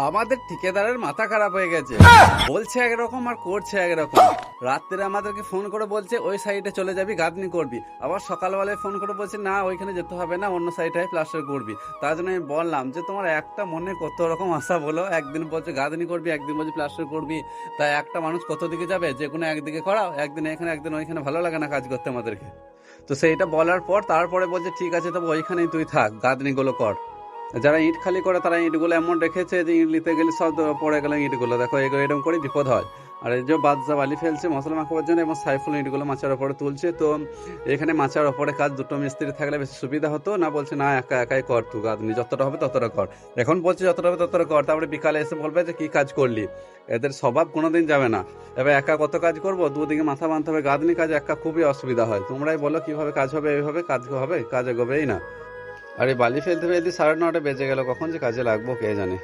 আমাদের ঠিকাদারের মাথা খারাপ হয়ে গেছে, বলছে একরকম আর করছে একরকম। রাত্রে আমাদেরকে ফোন করে বলছে ওই সাইডে চলে যাবি গাঁথনি করবি, আবার সকালবেলায় ফোন করে বলছে না ওইখানে যেতে হবে না, অন্য সাইডে প্লাস্টার করবি। তার জন্য আমি বললাম যে তোমার একটা মনে কত রকম আশা বলো, একদিন বলছে গাঁথনি করবি, একদিন বলছে প্লাস্টার করবি। তাই একটা মানুষ কত দিকে যাবে? যে কোনো একদিকে করাও, একদিন এখানে একদিন ওইখানে, ভালো লাগে না কাজ করতে আমাদেরকে। তো সেইটা বলার পর তারপরে বলছে ঠিক আছে তবে ওইখানেই তুই থাক, গাঁথনিগুলো কর। যারা ইট খালি করে তারা ইটগুলো এমন রেখেছে যে ইট নিতে গেলে সব পড়ে গেল ইটগুলো, দেখো এরকম করে বিপদ হয়। আর এই যে বাদশা বালি ফেলছে মশলা মাখাবার জন্য, এবং সাইফুল ইটগুলো মাচার ওপরে তুলছে। তো এখানে মাচার ওপরে কাজ দুটো মিস্ত্রি থাকলে বেশি সুবিধা হতো না, বলছে না একা একাই কর তুই গাঁথনি, যতটা হবে ততটা কর। এখন বলছে যতটা হবে ততটা কর, তারপরে বিকালে এসে বলবে যে কি কাজ করলি। এদের স্বভাব কোনোদিন যাবে না। এবার একা কত কাজ করবো, দুদিকে মাথা বাঁধতে হবে। গাঁথনি কাজ একা খুবই অসুবিধা হয়। তোমরাই বলো কিভাবে কাজ হবে? এইভাবে কাজ হবে? কাজ এগোবেই না। আর এই বালি ফেলতে ফেলতে 9:30 বেজে গেল, কখন যে কাজে লাগবো কে জানে।